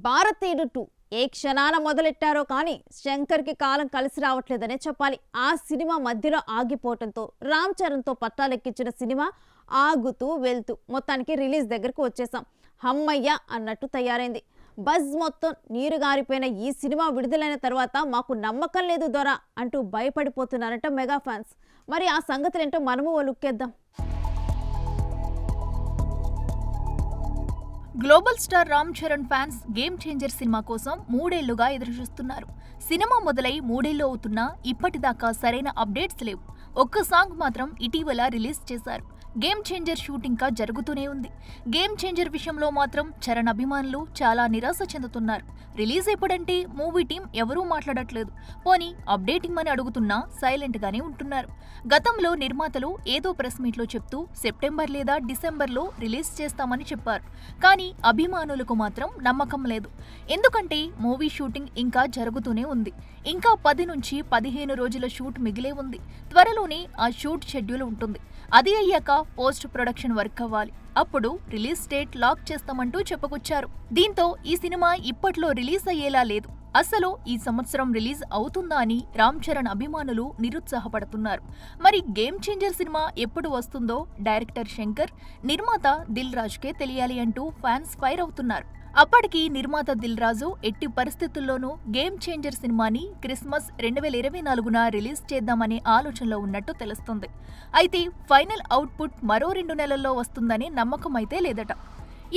భారతీయుడు 2 ఏ క్షణాన మొదలెట్టారో కానీ శంకర్కి కాలం కలిసి రావట్లేదనే చెప్పాలి. ఆ సినిమా మధ్యలో ఆగిపోవడంతో రామ్ చరణ్తో పట్టాలెక్కించిన సినిమా ఆగుతూ వెళ్తూ మొత్తానికి రిలీజ్ దగ్గరకు వచ్చేసాం. హమ్మయ్య అన్నట్టు తయారైంది. బజ్ మొత్తం నీరు గారిపోయిన ఈ సినిమా విడుదలైన తర్వాత మాకు నమ్మకం లేదు దొరా అంటూ భయపడిపోతున్నారంట మెగా ఫ్యాన్స్. మరి ఆ సంగతులేంటో మనము ఓ లుక్కేద్దాం. Global star Ram Charan fans game changer cinema కోసం 3 ఏళ్లుగా ఎదురుచూస్తున్నారు. సినిమా మొదలై 3 ఏళ్లు అవుతున్నా ఇప్పటిదాకా సరైన అప్డేట్స్ లేవు. ఒక్క సాంగ్ మాత్రం ఇటీవల రిలీజ్ చేశారు. గేమ్ చేంజర్ షూట్ ఇంకా జరుగుతూనే ఉంది. గేమ్ చేంజర్ విషయంలో మాత్రం చరణ్ అభిమానులు చాలా నిరాశ చెందుతున్నారు. రిలీజ్ ఎప్పుడంటే మూవీ టీం ఎవరూ మాట్లాడట్లేదు. పోనీ అప్డేటింగ్ అని అడుగుతున్నా సైలెంట్ గానే ఉంటున్నారు. గతంలో నిర్మాతలు ఏదో ప్రెస్ మీట్ లో చెప్తూ సెప్టెంబర్ లేదా డిసెంబర్లో రిలీజ్ చేస్తామని చెప్పారు. కానీ అభిమానులకు మాత్రం నమ్మకం లేదు. ఎందుకంటే మూవీ షూటింగ్ ఇంకా జరుగుతూనే ఉంది. ఇంకా 10 నుంచి 15 రోజుల షూట్ మిగిలే ఉంది. త్వరలోనే ఆ షూట్ షెడ్యూల్ ఉంటుంది. అది అయ్యాక పోస్ట్ ప్రొడక్షన్ వర్క్ అవ్వాలి. అప్పుడు రిలీజ్ డేట్ లాక్ చేస్తామంటూ చెప్పుకొచ్చారు. దీంతో ఈ సినిమా ఇప్పట్లో రిలీజ్ అయ్యేలా లేదు. అసలు ఈ సంవత్సరం రిలీజ్ అవుతుందా అని రామ్ చరణ్ అభిమానులు నిరుత్సాహపడుతున్నారు. మరి గేమ్ చేంజర్ సినిమా ఎప్పుడు వస్తుందో డైరెక్టర్ శంకర్, నిర్మాత దిల్ రాజుకే తెలియాలి అంటూ ఫ్యాన్స్ ఫైర్ అవుతున్నారు. అప్పటికి నిర్మాత దిల్ రాజు ఎట్టి పరిస్థితుల్లోనూ గేమ్ చేంజర్ సినిమాని క్రిస్మస్ 2024న రిలీజ్ చేద్దామనే ఆలోచనలో ఉన్నట్టు తెలుస్తుంది. అయితే ఫైనల్ అవుట్పుట్ మరో 2 నెలల్లో వస్తుందనే నమ్మకం అయితే లేదట.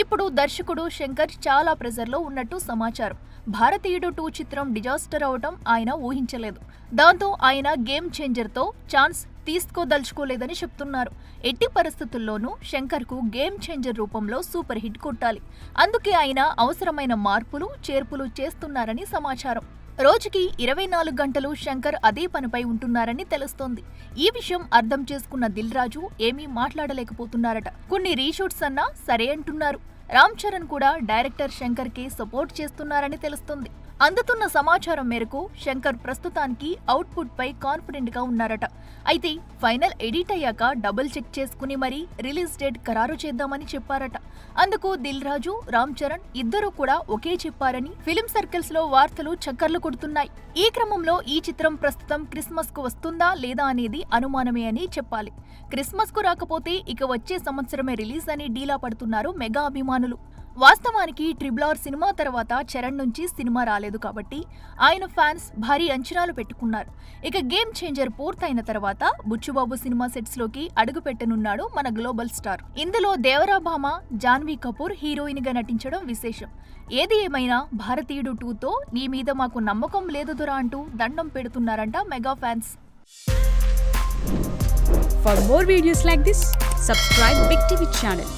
ఇప్పుడు దర్శకుడు శంకర్ చాలా ప్రెజర్లో ఉన్నట్టు సమాచారం. భారతీయుడు 2 చిత్రం డిజాస్టర్ అవటం ఆయన ఊహించలేదు. దాంతో ఆయన గేమ్ చేంజర్తో ఛాన్స్ తీసుకోదలుచుకోలేదని చెప్తున్నారు. ఎట్టి పరిస్థితుల్లోనూ శంకర్కు గేమ్ చేంజర్ రూపంలో సూపర్ హిట్ కొట్టాలి. అందుకే ఆయన అవసరమైన మార్పులు చేర్పులు చేస్తున్నారని సమాచారం. రోజుకి 24 గంటలు శంకర్ అదే పనిపై ఉంటున్నారని తెలుస్తోంది. ఈ విషయం అర్థం చేసుకున్న దిల్ రాజు ఏమీ మాట్లాడలేకపోతున్నారట. కొన్ని రీషూట్స్ అన్నా సరే అంటున్నారు. రామ్ చరణ్ కూడా డైరెక్టర్ శంకర్ కి సపోర్ట్ చేస్తున్నారని తెలుస్తుంది. అందుతున్న సమాచారం మేరకు శంకర్ ప్రస్తుతానికి అవుట్పుట్ పై కాన్ఫిడెంట్ గా ఉన్నారట. అయితే ఫైనల్ ఎడిట్ అయ్యాక డబుల్ చెక్ చేసుకుని మరీ రిలీజ్ డేట్ ఖరారు చేద్దామని చెప్పారట. అందుకు దిల్ రాజు, రామ్ చరణ్ ఇద్దరూ కూడా ఒకే చెప్పారని ఫిలిం సర్కిల్స్ లో వార్తలు చక్కర్లు కొడుతున్నాయి. ఈ క్రమంలో ఈ చిత్రం ప్రస్తుతం క్రిస్మస్ కు వస్తుందా లేదా అనేది అనుమానమే అని చెప్పాలి. క్రిస్మస్ కు రాకపోతే ఇక వచ్చే సంవత్సరమే రిలీజ్ అని డీలా పడుతున్నారు మెగా అభిమానులు. వాస్తవానికి RRR సినిమా తర్వాత చరణ్ నుంచి సినిమా రాలేదు కాబట్టి ఆయన ఫ్యాన్స్ భారీ అంచనాలు పెట్టుకున్నారు. ఇక గేమ్ చేంజర్ పూర్తయిన తర్వాత బుచ్చుబాబు సినిమా సెట్స్ లోకి అడుగు పెట్టనున్నాడు మన గ్లోబల్ స్టార్. ఇందులో దేవరా భామ జాన్వీ కపూర్ హీరోయిన్ గా నటించడం విశేషం. ఏది ఏమైనా భారతీయుడు 2తో నీ మీద మాకు నమ్మకం లేదురా అంటూ దండం పెడుతున్నారంట mega fans. For more videos like this, subscribe Big TV channel.